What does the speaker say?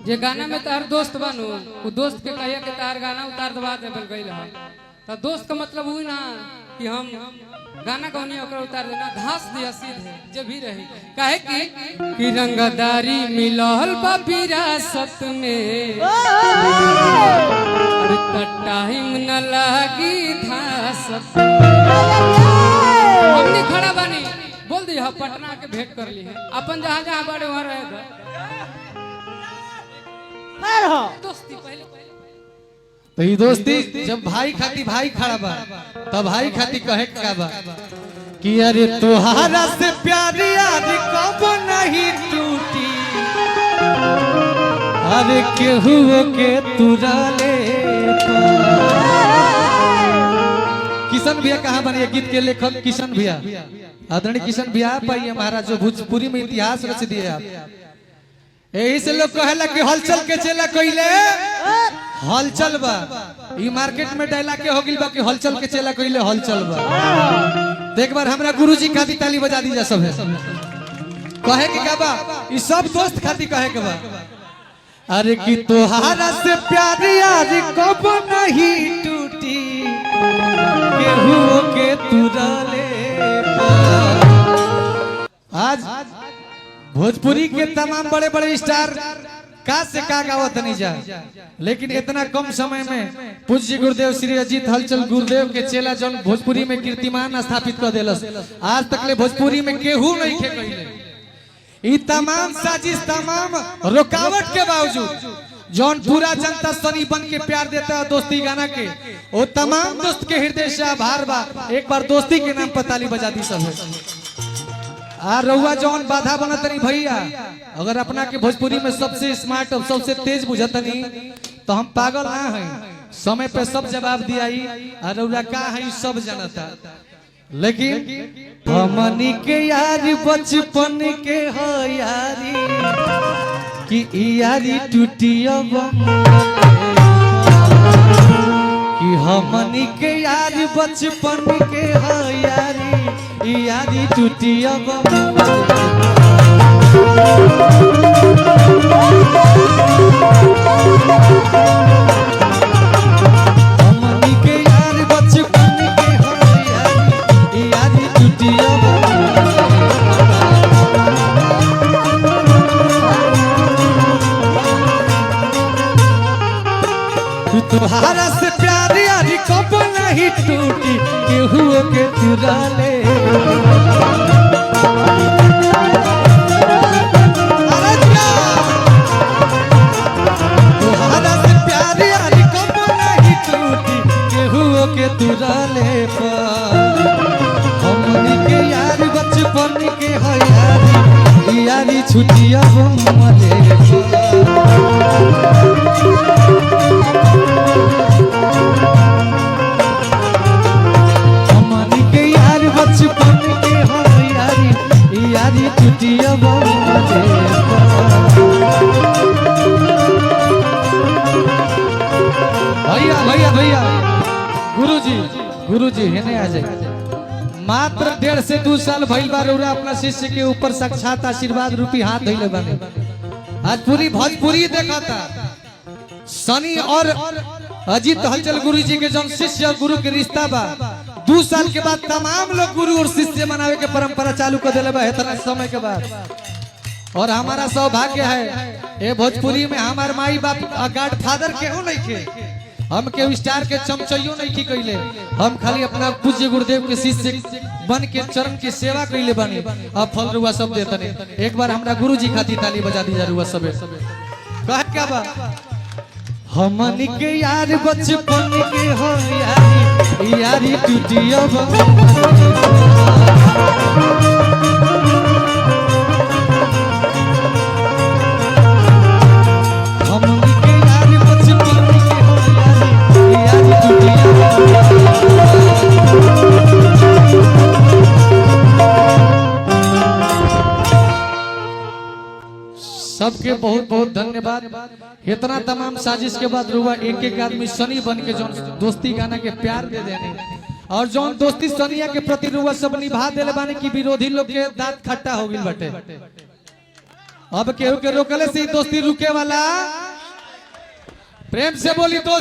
जे गाना में तार दोस्त बनू वो दोस्त के कहिए कि तार गाना उतार दबा दे बल गई रहा तो दोस्त का मतलब हुई ना कि हम गाना कौनी ओकर उतार देना घास दिया सीधे जब भी रही काहे कि रंगदारी मिलल बा विरासत में अरे टाइम न लागी धासत हमनी खड़ा बनी बोल दी हम पटना के भेंट कर ली है अपन जहाँ जहाँ बड़े वहाँ रहेगा दोस्ती पहले तो ये दोस्ती जब भाई खाती भाई खड़ा बा तब भाई खाती कहे का बा कि अरे तोहारा से प्यार यार कब नहीं टूटी अरे केहू के तुरा ले किशन भैया कहाँ बने गीत के लेखक किशन भैया आदरणीय किशन भैया पाइए महाराज जो भोजपुरी में इतिहास रच दिए आप यही से लोग कहेला कि हलचल के चला कइले हलचल बा ई मार्केट में डायलॉग के हो गइल बा कि हलचल के चला कइले हलचल बा तो एक बार हमरा गुरुजी खाती ताली बजा दीजा सब है कहे के का बा ई सब दोस्त खाती कहे के बा अरे कि तोहारा से प्यार यार कब नहीं टूटी केहू के तुरा ले आज भोजपुरी के तमाम बड़े बड़े स्टार का से का गावत नहीं जा लेकिन इतना कम समय में पूज्य गुरुदेव श्री अजीत हलचल गुरुदेव के चेला जन भोजपुरी में कीर्तिमान स्थापित कर देलस आज तक ले भोजपुरी में केहू नहीं खे कइले ई तमाम साजिश तमाम रुकावट के बावजूद जौन पूरा जनता सनी बन के प्यार देता है दोस्ती गाना के वो तमाम दोस्त के हृदय से आभार बा एक बार दोस्ती के नाम पर ताली बजा दी सब आ रउआ जौन बाधा बनतनी भैया अगर अपना के भोजपुरी में सबसे स्मार्ट और सबसे तेज बुझतनी तो हम पागल ना है समय पे सब जवाब दियाई आ रउआ का है सब जानता लेकिन हमनी के यार बचपन के हो यारी कि यारी टूटी अब कि हमनी के यार बचपन के हो यारी यारी टूटी अब हमनी के यार बचपन के हो यारी यारी टूटी अब तुम्हारा से प्यार यारी कब नहीं टूटी केहू के तुरा ले तुम्हारा से प्यार यारी कब नहीं टूटी केहू के तुरा ले हमनी के यार बचपन के है यारी यारी छुटिया मले हमनी के यार बचपन के हो यारी यारी टूटिया मले भैया भैया भैया गुरुजी हेने आ जाए मात्र 1.5 से 2 साल भइल बा रउरा अपना शिष्य के ऊपर साक्षात आशीर्वाद रूपी हाथ धइले बाने आज पूरी भोजपुरी देखता सनी और अजीत हलचल गुरुजी के जन शिष्य और गुरु के रिश्ता बा 2 साल के बाद तमाम लोग गुरु और शिष्य मनावे के परंपरा चालू कर देले बा इतना समय के बाद और हमारा सौभाग्य है ये भोजपुरी में हमार माई बाप गॉड फादर केहू नहीं के हम के स्टार के चमचइयो नहीं की कइले हम खाली अपना पूज्य गुरुदेव के शिष्य बन के चरण की सेवा कइले बानी अब फल रुआ सब देतने एक बार हमरा गुरुजी खाती ताली बजा दी रुआ सबे कह क्या बा हमनी के यार बचपन के हो यारी यारी टूटी अब हमनी के यार बचपन के हो यारी यारी टूटी सबके बहुत बहुत धन्यवाद इतना तमाम साजिश के बाद रुआ एक एक आदमी सनी बन के जो दोस्ती गाना के प्यार दे देने और जौन दोस्ती सनिया के प्रति रुआ सब निभा देले बानी कि विरोधी लोग के दांत खट्टा हो गइल बाटे अब केहू के रोकले से ही दोस्ती रुके वाला। प्रेम से बोली दोस्त।